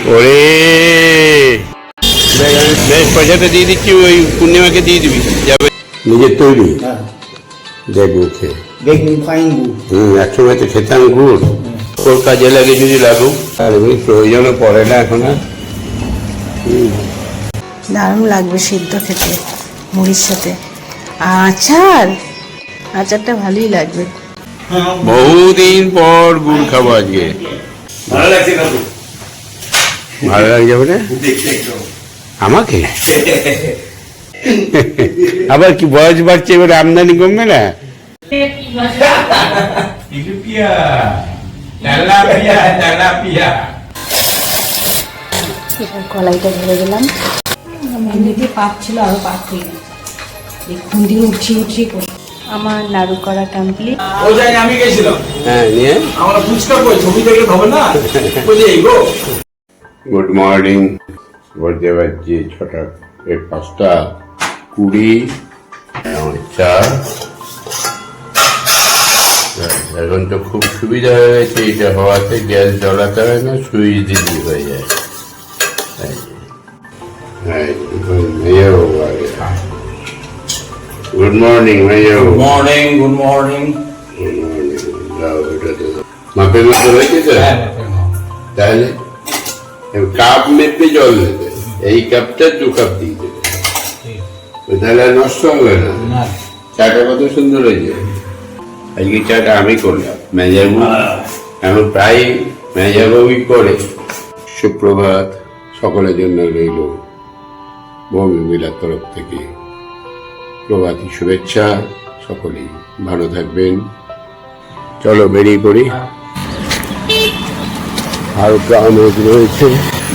ওরে বেশ, পয়সাটা দিয়ে দিচ্ছি, ওই পূর্ণিমাকে দিয়ে দিবি, যাবে নিজের তৈরি। দেখবো খেয়ে, দেখুন ফাইন গুড়। একসময় তো খেতাম গুড়, ওর কাজে লাগে যদি লাগুক, আর এমনি প্রয়োজনও পড়ে না এখন আর। দারুণ লাগবে সিদ্ধ খেতে মুড়ির সাথে। আচারটা ভালোই লাগবে। বহুদিন পর গুড় খাবো আজকে, ভালো লাগছে কাকু, ভালো লাগছে বলে আমাকে। আবার কি বয়স বাড়ছে, এবার আমদানি কমবে না? এবার কলাইটা ধরে দিলাম। এমনিতে পাক ছিল, আরো পাক হয়ে গেছে, খুন্দি উঠিয়ে করে। আমার নাড়ু করা কমপ্লিট। ওই জায়গায় আমি গেছিলাম, হ্যাঁ, নিয়ে আমরা ফুচকা কই ছবি দেখে হবে না, বুঝে গো। গুড মর্নিং, বলতে পারছি 6টা 5:20 চা। এখন তো খুব সুবিধা হয়ে গেছে, এটা হওয়াতে গ্যাস জ্বলাতে হয় না, সুইচ দিদি হয়ে যায়। গুড মর্নিং ভাইয়া। Morning, good morning. মাপের মতো হয়েছে তো? তাহলে কাপ মেপে জল দেবে, এই কাপটা 2 কাপ দিয়ে দেবে, তাহলে আর নষ্ট হবে না। চাটা কত সুন্দর হয়েছে। আজকে চাটা আমি করলাম, মেজাবু এখন প্রায় মেজাবুই করে। সুপ্রভাত সকলের জন্য রইল বমি মিলার তরফ থেকে প্রভাতী শুভেচ্ছা। সকলেই ভালো থাকবেন। চলো বেরিয়ে পড়ি। হালকা মেঘ রয়েছে,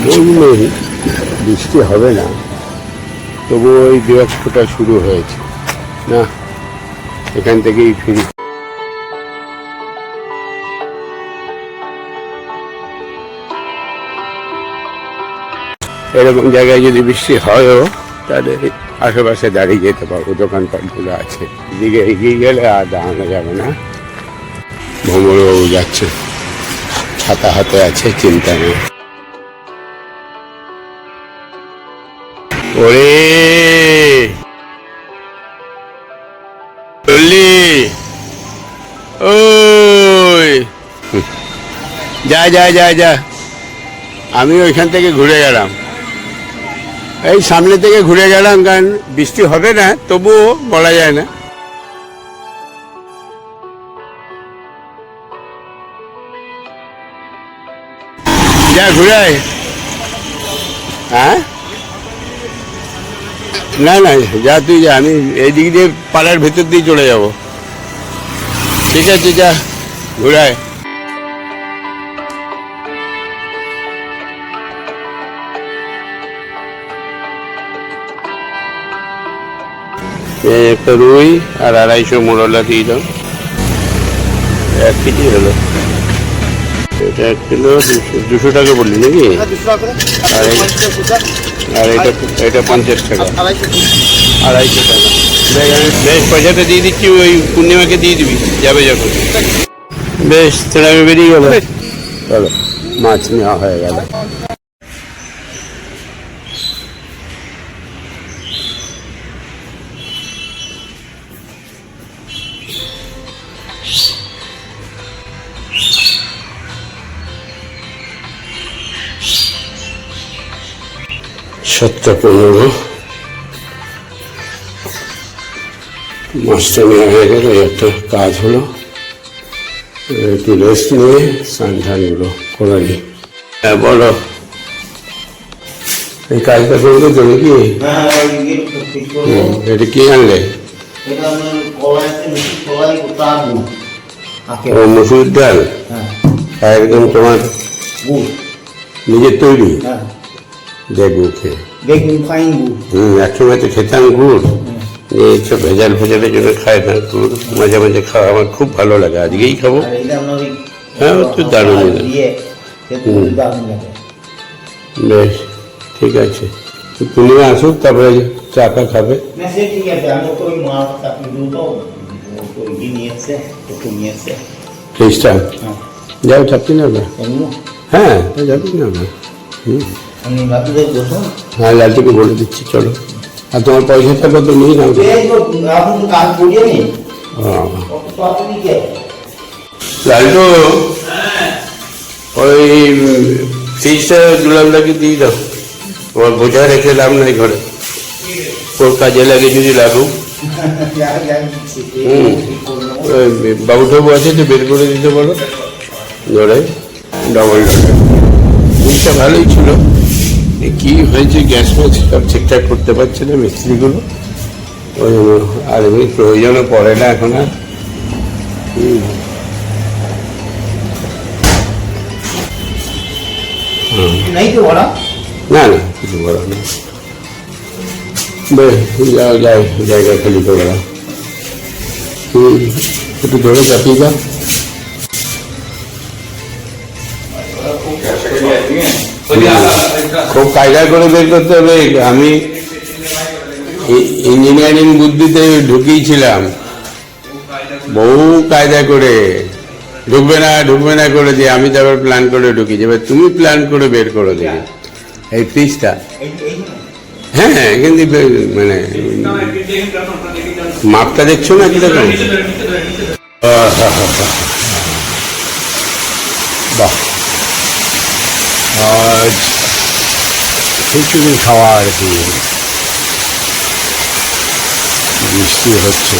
বললেই বৃষ্টি হবে না, তবু ওই 2-1 ফোঁটা শুরু হয়েছে না, এখান থেকেই ফিরি। এরকম জায়গায় যদি বৃষ্টি হয়ও, তাহলে আশেপাশে দাঁড়িয়ে যেতে পারবো, দোকানপাটগুলো আছে। এদিকে এগিয়ে গেলে আর দাঁড়ানো যাবে না। ভ্রমণবাবু যাচ্ছে, ছাতা হাতে আছে, চিন্তা নেই। ওরে ওই যা, আমি ওইখান থেকে ঘুরে গেলাম, এই সামনে থেকে ঘুরে গেলাম, কারণ বৃষ্টি হবে না, তবুও বলা যায় না। যা ঘুরায়। হ্যাঁ, না যা, তুই যা, আমি এই দিক দিয়ে পাড়ার ভেতর দিয়ে চলে যাব। ঠিক আছে, যা ঘুরায়। একটা রুই আর 250 মোরলা দিয়ে দাও। 1 কেজি হলো, এটা 1 কিলো 200 টাকা বললি নাকি? আর এটা 50 টাকা, 250 টাকা। বেশ, পয়সাটা দিয়ে দিচ্ছি, ওই পূর্ণিমাকে দিয়ে দিবি, যাবে যখন। বেশ, তাহলে আমি বেরিয়ে গেল। চলো, মাছ নেওয়া হয়ে গেল। সাতটা 15 মাছটা নেওয়া হয়ে গেল। একটা কাজ হলো, একটু রেস্ট নিয়ে স্নান-টানগুলো করে নিই। হ্যাঁ, বলো, এই কাজটা করবে তো নাকি? এটা কি আনলে? মসুর ডাল, একদম তোমার নিজের তৈরি। দেখবো খেয়ে, দেখুন ফাইন গুড়। একসময় তো খেতাম গুড়, এইসব ভেজালের জন্য খাই না, গুড় মাঝে মাঝে খাওয়া আমার খুব ভালো লাগে, আজকেই খাবো। হ্যাঁ, তো দারুণ। বেশ, ঠিক আছে, পূর্ণিমা আসুক, তারপরে চাটা খাবে। খ্রিস্টান যাও, চাপি না? হ্যাঁ, যাবি না? আমি বাতুরে বসুন। হ্যাঁ, লালটুকে বলে দিচ্ছি চলো। আর তোমার পয়সাটা কত নিয়ে নাও। এখন কাজ করিয়ে নি লালটু, ওই ফ্রিজটা দুলালদাকে দিয়ে দাও। ওর বোঝা রেখে লাভ নাই ঘরে, ওর কাজে লাগে যদি লাগুক। বাবু টাবু আছে তো বের করে দিতে বলো, ধরে ডবল জিনিসটা ভালোই ছিল। কি হয়েছে, গ্যাস ম্যাস সব ঠিকঠাক করতে পারছে না মিস্ত্রিগুলো, ওই জন্য আর এমনি প্রয়োজনও পড়ে না এখন আর। নাই তো বড় না না, কিছু বড় না। বেশ, যাও যাও, জায়গা খালি করে দাও। একটু ধরে চাপিয়ে দাও। খুব কায়দা করে বের করতে হবে। আমি ইঞ্জিনিয়ারিং বুদ্ধিতে ঢুকিয়েছিলাম, বহু কায়দা করে ঢুকবে না করে দিয়ে আমি তারপর প্ল্যান করে ঢুকিয়েছি। এবার তুমি প্ল্যান করে বের করে দেবে এই ফ্রিজটা। হ্যাঁ, কিন্তু মানে মাপটা দেখছো না কিরকম? বাহ, আজ খিচুড়ি খাওয়ার দিন, বৃষ্টি হচ্ছে।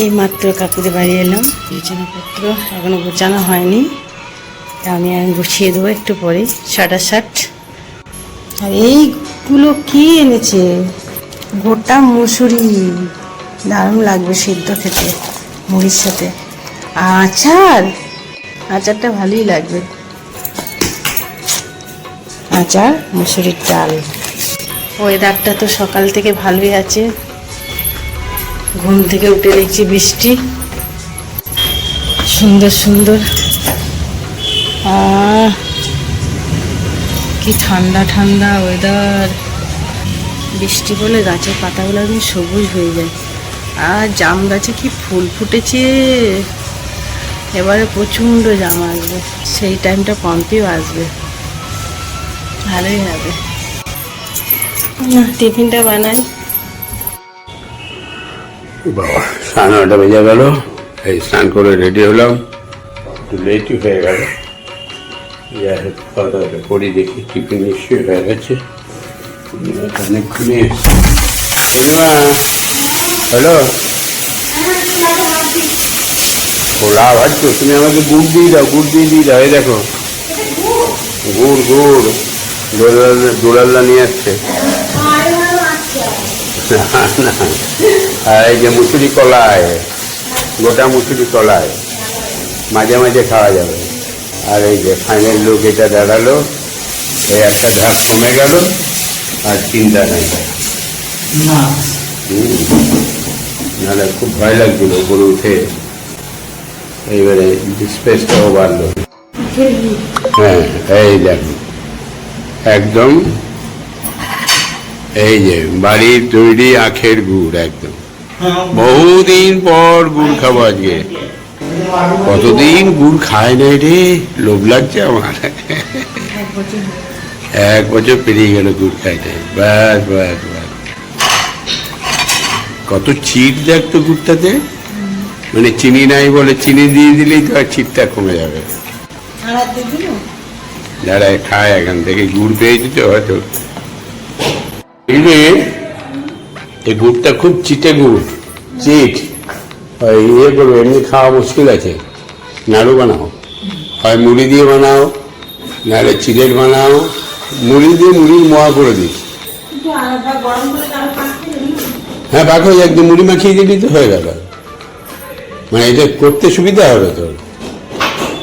এই মাত্র কাকুদের বাড়ি এলাম, বিছানাপত্র এখনো গোছানো হয়নি, আমি গুছিয়ে দেবো একটু পরে 60। আর এইগুলো কি এনেছে, গোটা মুসুরি, দারুণ লাগবে সিদ্ধ খেতে মুড়ির সাথে। আচারটা ভালোই লাগবে, আচার মুসুরির ডাল। ওয়েদারটা তো সকাল থেকে ভালোই আছে, ঘুম থেকে উঠে দেখছি বৃষ্টি, সুন্দর সুন্দর। কি ঠান্ডা ঠান্ডা ওয়েদার। বৃষ্টি হলে গাছের পাতাগুলো একদম সবুজ হয়ে যায়। আর জাম গাছে কি ফুল ফুটেছে, এবারে প্রচণ্ড জাম আসবে, সেই টাইমটা পম্পিও আসবে, ভালোই হবে। টিফিনটা বানাই। বাবা, 9:30 বেজে গেল, এই স্নান করে রেডি হলাম, একটু লেটই হয়ে গেল। যাই হোক, খাওয়া দাওয়াটা করি, দেখি টিফিন নিশ্চয়ই হয়ে গেছে। অনেকক্ষণই হ্যালো, খোলা ভাবছো তুমি, আমাকে গুড় দিয়ে দাও। এই দেখো গুড় দুলাল্লা নিয়ে আসছে। আর এই যে মুসুরি কলায়, গোটা মুসুরি কলায় মাঝে মাঝে খাওয়া যাবে। আর এই যে ফাইনাল লুক এটা দাঁড়ালো, এই একটা ধাপ কমে গেল, আর চিন্তা নেই। নাহলে খুব ভয় লাগছিল উপরে উঠে, এইবারে স্পেসটাও বাড়লো। হ্যাঁ, এই দেখো একদম, এই যে বাড়ির তৈরি আখের গুড়, একদম বহুদিন পর গুড় খাবো আজকে। কতদিন গুড় খায় নাই রে, লোভ লাগছে আমার। 1 বছর পেরিয়ে গেল গুড় খাই নাই। ব্যাস, কত চিট দেখতো গুড়টাতে, মানে চিনি নাই বলে চিনি দিয়ে দিলেই তো আর চিটটা কমে যাবে। যারা খায় এখান থেকে গুড় পেয়েছি তো হয়তো। এই গুড়টা খুব চিটে গুড়, ইয়ে করবো, এমনি খাওয়া মুশকিল আছে। নাড়ু বানাও, হয় মুড়ি দিয়ে বানাও, নাহলে চিড়ের বানাও। মুড়ি দিয়ে মুড়ির মোয়া করে দিস। হ্যাঁ, বাকি একদম মুড়ি মাখিয়ে দিবি তো হয়ে গেল। মানে এটা করতে সুবিধা হবে তোর।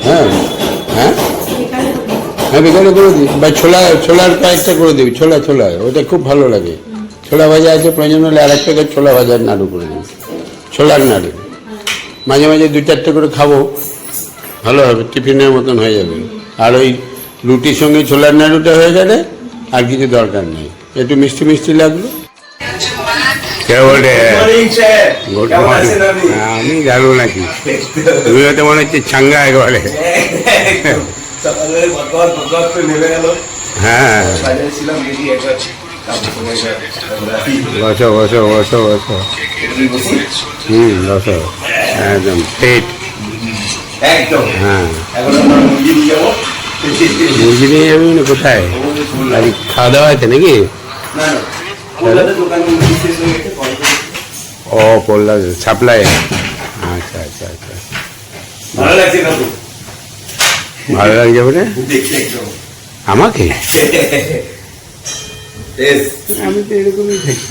হ্যাঁ, বিকালে করে দিই, বা ছোলার কয়েকটা করে দিবি। ছোলা ওটা খুব ভালো লাগে। ছোলা ভাজা আছে, প্রয়োজন হলে আর 1 প্যাকেট ছোলা ভাজার নাড়ু করে দিবি, ছোলার নাড়ু। মাঝে মাঝে 2-4টে করে খাবো, ভালো হবে, টিফিনের মতন হয়ে যাবে। আর ওই রুটির সঙ্গে ছোলার নাড়ুটা হয়ে গেলে আর কিছু দরকার নেই, একটু মিষ্টি মিষ্টি লাগলো। কে বলে গুড মর্নিং? আমি জানো নাকি, তুমি হয়তো মনে হচ্ছে ছাঙ্গা একবারে। হ্যাঁ, বসো বসো বসো বসো। বসো, একদম পেট। হ্যাঁ, মুরগি নিয়ে যাবি না? কোথায়? আর খাওয়া দাওয়া আছে নাকি? ও পড়লা সাপ্লাই। আচ্ছা আচ্ছা আচ্ছা, ভালো লাগছে বলে আমাকে? আমি তো এরকমই থাকি।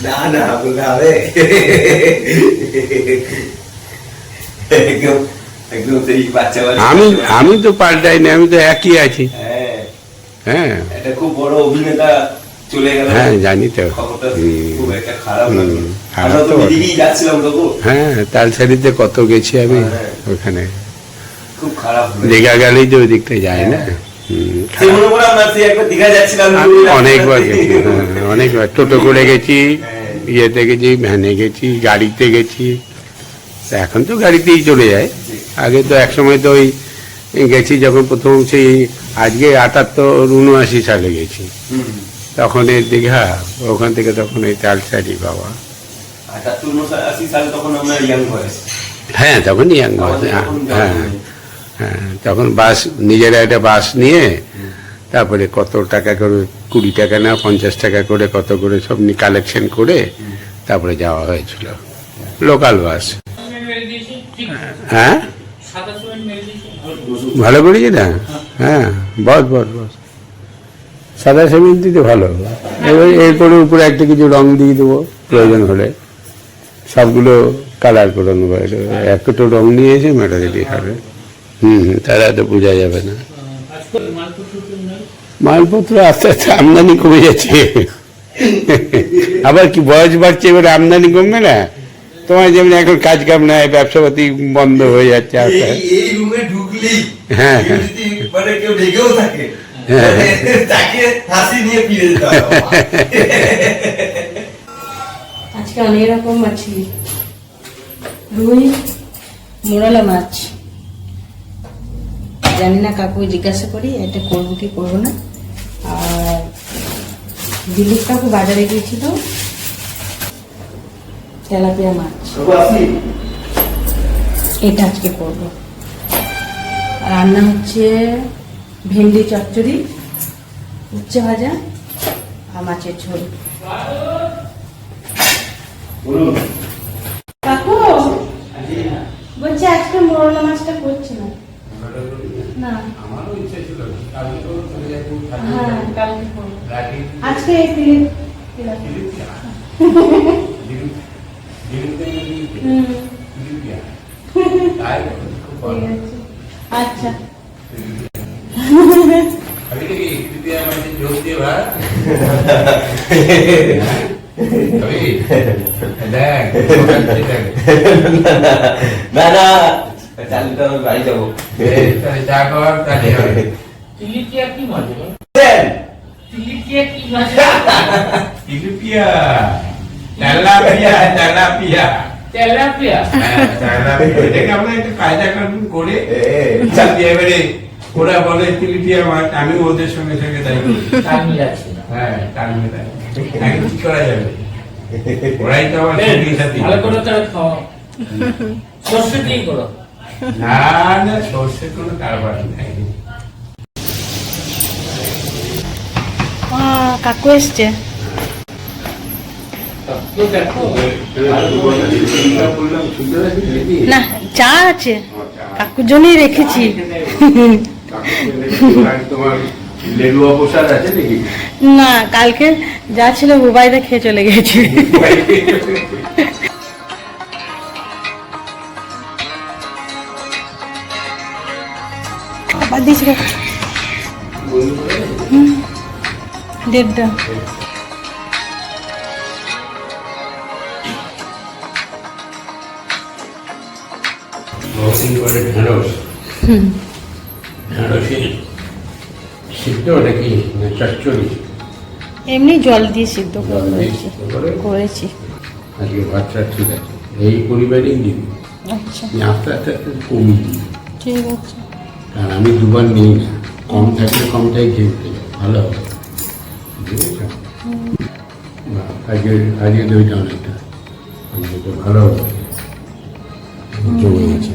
আমি তো পাল্টাই না, আমি তো একই আছি। হ্যাঁ, খুব বড় অভিনেতা চলে গেল। হ্যাঁ জানি তো। হ্যাঁ, তালসারিতে কত গেছি আমি, ওখানে খুব খারাপ। দীঘা গেলেই তো ওই দিকটা যায় না। অনেকবার গেছি, অনেকবার টোটো করে গেছি, ইয়েতে গেছি, ভ্যানে গেছি, গাড়িতে গেছি। এখন তো গাড়িতেই চলে যায়। আগে তো একসময় তো ওই গেছি যখন প্রথম, সেই আজকে 78-79 সালে গেছি, তখন এই দীঘা, ওখান থেকে তখন এই তালসারি বাবা। হ্যাঁ, তখন ইয়াং বয়স। হ্যাঁ হ্যাঁ, তখন বাস, নিজেরা একটা বাস নিয়ে, তারপরে কত টাকা করে, 20 টাকা না 50 টাকা করে, কত করে সব কালেকশন করে তারপরে যাওয়া হয়েছিল, লোকাল বাস। হ্যাঁ, ভালো করেছি না? হ্যাঁ, বস বস বস। সাদা সিমেন্ট দিতে ভালো। এবার এরপরে উপরে একটা কিছু রং দিয়ে দেবো, প্রয়োজন হলে সবগুলো কালার করে নেবো। একটু রং নিয়ে এসে মেটা দিয়ে হবে। তারা তো বোঝা যাবে না। মালপত্র আস্তে আস্তে আমদানি কমে যাচ্ছে। আবার কি বয়স বাড়ছে, এবার আমদানি কমবে না? তোমার যেমন এখন কাজ কাম নাই, ব্যবসাপাতি বন্ধ হয়ে যাচ্ছে আস্তে আস্তে। হ্যাঁ হ্যাঁ, আজকে অনেক রকম মাছলি, রুই, মোরালা মাছ। জানি না, কাকু জিজ্ঞাসা করি এটা করবো কি করবো না। আর দিলীপ কাকু বাজারে গিয়েছিল, তেলাপিয়া মাছ, এটা আজকে করবো। আর রান্না হচ্ছে ভেন্ডি চচ্চড়ি, উচ্ছে ভাজা আর মাছের ঝোল। কাকু বলছি আজকে মোরলা মাছটা করছি না। না, আমারও ইচ্ছা ছিল, হ্যাঁ কালকে করবো। আজকে আচ্ছা, বাড়ি যাবো। ওরা বলে তিলিপিয়া মাছ, আমি ওদের সঙ্গে সঙ্গে তাই যাচ্ছি। হ্যাঁ, কি করা যাবে? ওরাই তো আমার ভালো করে সর্ষে দিয়ে করো। না না, সর্ষে কোনো কারবার নেই। কাকু এসছে। না, চা আছে, কাকুর জন্যই রেখেছি। না, কালকে যা ছিল বুবাইদা খেয়ে চলে গেছে। খাবার দিয়েছি 1:30। ঢেঁড়সের সিদ্ধ নাকি চচ্চড়ি? এমনি জল দিয়ে সিদ্ধ জল দিয়ে করেছি সিদ্ধ করে? করেছি। আজকে ভাতটা ঠিক আছে, এই পরিবারেই দিবি, আচ্ছা আমি আস্তে আস্তে আস্তে কমিয়ে দিই, ঠিক আছে। কারণ আমি দুবার নিই না, কম থাকলে কমটাই খেতে ভালো হবে, বুঝেছ? বাহ, আজকে দইটা অনেকটা ভালো হবে, জমে গেছে।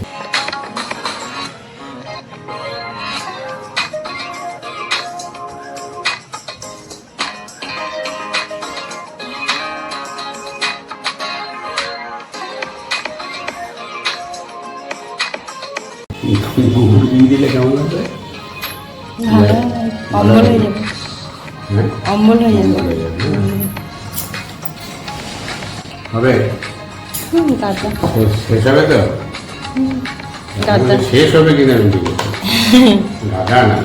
দিয়ে দিলে কেমন হবে? ভালো অম্বল হয়ে যাবে, হ্যাঁ, অম্বল হয়ে যাবে। হয়ে যাবে, হ্যাঁ। হবে দাদা শেষ হবে তো? দাদা শেষ হবে কিনা আমি জিজ্ঞেস দাদা না,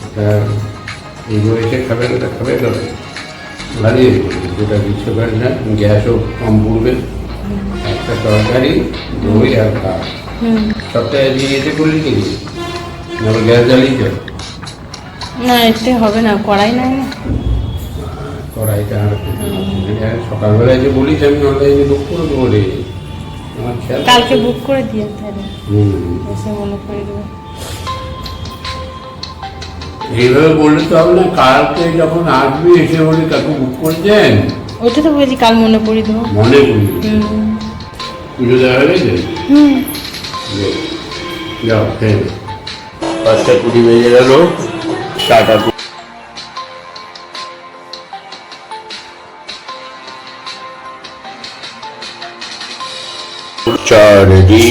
ওটা এই বয়সে খাবে না, ওটা খাবে তবে বাড়িয়ে যেটা গ্রীষ্মকাল না, গ্যাসও কম পড়বে, একটা তরকারি দই আর ভাত, সপ্তাহে দিয়ে এতে করলি কি আবার গ্যাস জ্বালিয়ে তো না, এতে হবে না, কড়াই নাই না। কড়াইটা আর সকালবেলায় যে বলিস আমি অনলাইনে বুক করে দেবো রে, আমার খেয়াল কালকে বুক করে দিয়ে তাহলে হুম, এসে মনে করে দেবো। এইভাবে বললে তো হবে না, কালকে যখন আসবি এসে বলি কাকু বুক করছেন, ওইটা তো বলছি কাল মনে করে দেবো। মনে করি পুজো দেওয়া হয়ে গেছে, যাও খেয়ে নে। 5:20 বেজে গেল, টাটা। চা রেডি,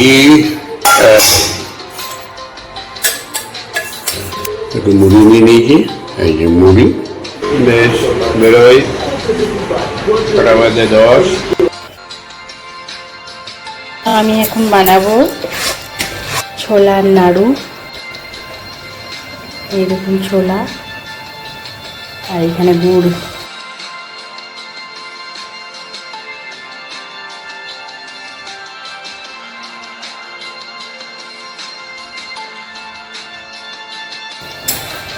একটু মুড়ি নিয়ে নিয়েছি, এই যে মুড়ি, বেশ বেরোই 10:10। আমি এখন বানাবো ছোলার নাড়ু, এইরকম ছোলা আর এখানে গুড়।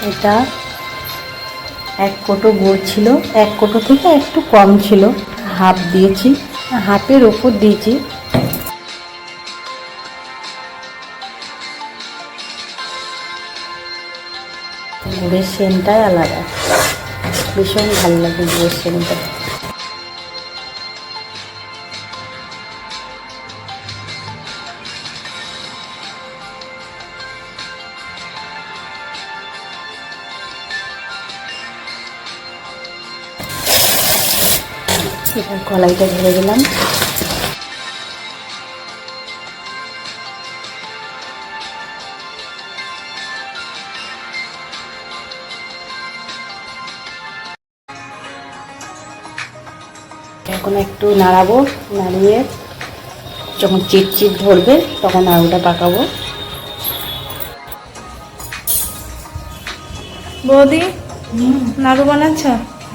এটা 1 কোটো গুড় ছিল, 1 কোটো থেকে একটু কম ছিল, হাফ দিয়েছি, হাফের ওপর দিয়েছি। গুড়ের সেন্টটাই আলাদা, ভীষণ ভালো লাগে গুড়ের সেন্টটা। এবার কলাইটা ধরে দিলাম। এখন একটু নাড়াবো, নাড়িয়ে যখন চিটচিট ধরবে তখন আলুটা পাকাবো। বৌদি নাড়ু বানাচ্ছ?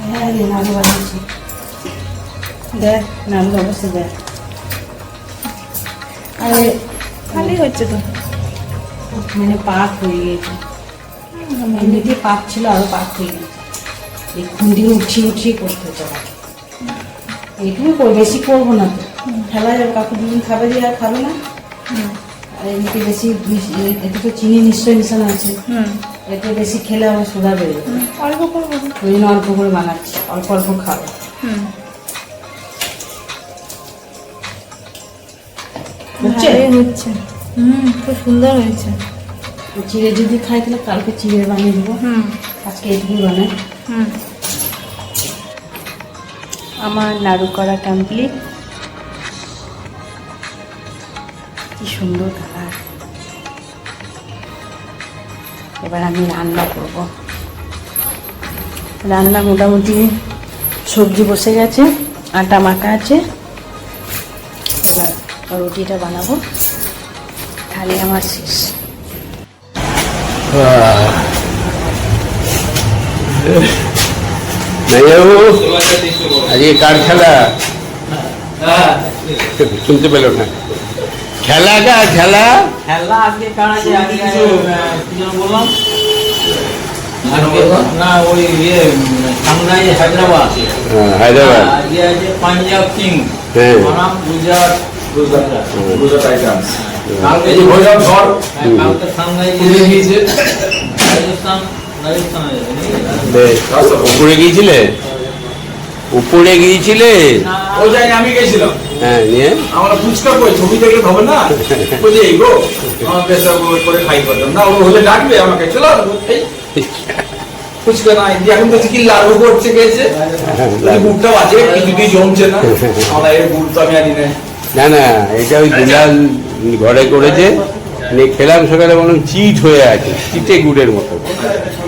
হ্যাঁ রে, নাড়ু বানাচ্ছি, দেখ নাড়ু অবশ্যই দেখ। আরে খালি হচ্ছে তো, মানে পাক হয়ে গেছে, এমনিতে পাক ছিল আরো পাক হয়ে গেছে, এই খুন্দি উঠিয়ে করতে হচ্ছে। এইটুকু বেশি করবো না তো, ফেলা যাবে, কাকু দুদিন খাবে দিয়ে আর খাবে না। আর এমনিতে বেশি এতে তো চিনি নিশ্চয়ই মিশানো আছে, এতে বেশি খেলে আবার সোদা বেড়ে যাবে। অল্প করবো। ওই জন্য অল্প করে বানাচ্ছি, অল্প অল্প খাবে। হচ্ছে হচ্ছে, খুব সুন্দর হয়েছে। চিড়ে যদি খাই তাহলে কালকে চিড়ে বানিয়ে দেবো, আজকে এইটুকুই বানাই। আমার নাড়ু করা কমপ্লিট, কি সুন্দর কালার। এবার আমি রান্না করব। রান্না মোটামুটি সবজি বসে গেছে, আটা মাখা আছে, এবার রুটিটা বানাবো, তাহলে আমার শেষ। আজকে কার খেলা শুনতে পেল না? খেলা খেলা খেলা আজকে কার আছে? আজকে কি যেন বললাম না, ওই ইয়ে সাংহাই হায়দ্রাবাদ হায়দ্রাবাদ আজকে আছে পাঞ্জাব কিং হ্যাঁ। বনাম গুজরাট গুজরাট টাইটান্স কালকে এই যে ভৈরব ঝড় কালকে সাংহাই পুড়ে গিয়েছে রাজস্থান রাজস্থান বেশ। উপরে গিয়েছিলে উপরে গিয়েছিলে ওই জায়গায় আমি গেছিলাম হ্যাঁ নিয়ে আমরা ফুচকা কই ছবি দেখলে হবে না বলি এই গো আমার পেশা করে খাই করতাম না ও হলে ডাকবে আমাকে চলো এই ফুচকা না এখন তো কি লাড়ু করছে গেছে গুড়টা আছে কিছুতেই জমছে না আমরা এই গুড় তো আমি আনি না না না এটা ওই দুলাল ঘরে করেছে নিয়ে খেলাম সকালে বললাম চিট হয়ে আছে চিটে গুড়ের মতো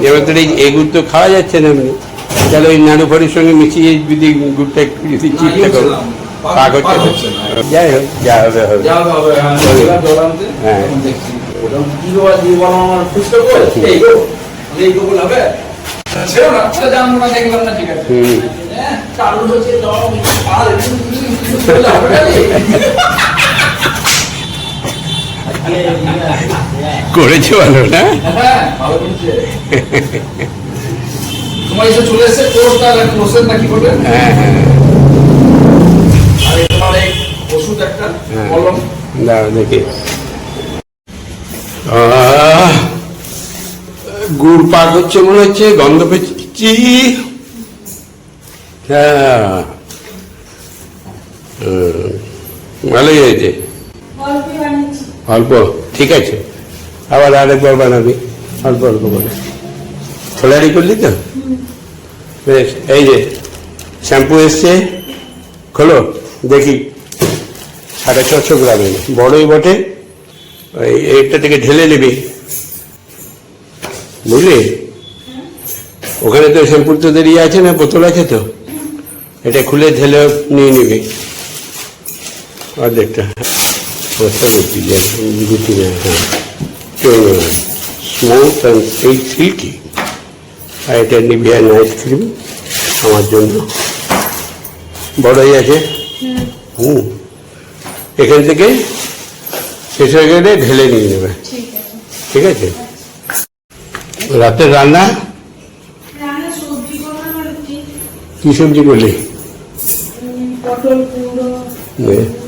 এবার তোর এই গুড় তো খাওয়া যাচ্ছে না এমনি তাহলে ওই নাড়ু ফাড়ুর সঙ্গে মিশিয়ে যদি গুড়টা একটু যদি চিটটা করো পাক হচ্ছে না। যাই হোক যা হবে হবে যা হবে জল আনতে হ্যাঁ। এখন দেখছি ওটা কি গো দিয়ে বলো আমার ফুচকা কই এই গো এই গো বল হবে ছিল না সেটা জানবো না দেখলাম না ঠিক আছে হুম হ্যাঁ চালু হচ্ছে দাও আর চলে হবে করেছে ভালো না হ্যাঁ ভালো করছে তোমার এসে চলে এসে কোর্স আর কোর্সের নাকি বলবে হ্যাঁ হ্যাঁ আর তোমার এই ওষুধ একটা হ্যাঁ। কলম দাঁড়া দেখি গুড় পাক হচ্ছে মনে হচ্ছে গন্ধ পেয়েছি হ্যাঁ ভালোই হয়েছে অল্প ঠিক আছে আবার আরেকবার বানাবি অল্প অল্প করে ছোলারি করলি তো বেশ এই যে শ্যাম্পু এসছে খোলো দেখি 650 গ্রামের বড়ই বটে এইটা থেকে ঢেলে নিবি বুঝলি ওখানে তো শ্যাম্পুর তো দেরি আছে না বোতল আছে তো এটা খুলে ঢেলে নিয়ে নিবি অর্ধেকটা বস্তা করছি গুটি না হ্যাঁ স্মুথ অ্যান্ড সিল্কি আর এটা নিভিয়া নাইট ক্রিম আমার জন্য বড়ই আছে হুম এখান থেকে শেষ হয়ে গেলে ঢেলে নিয়ে নেবে ঠিক আছে রাতের রান্না কি সবজি বলি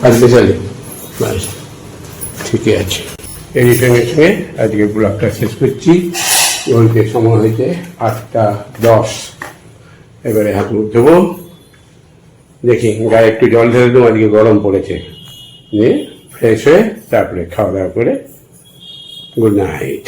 পাঁচবেশালি বাস ঠিকই আছে এই সঙ্গে সঙ্গে আজকে ব্লগটা শেষ করছি বলতে সময় হয়েছে 8:10 এবারে হাত মুখ দেবো দেখি গায়ে একটু জল ঢেলে দেবো আজকে গরম পড়েছে নিয়ে ফ্রেশ হয়ে তারপরে খাওয়া দাওয়া করে গুড নাইট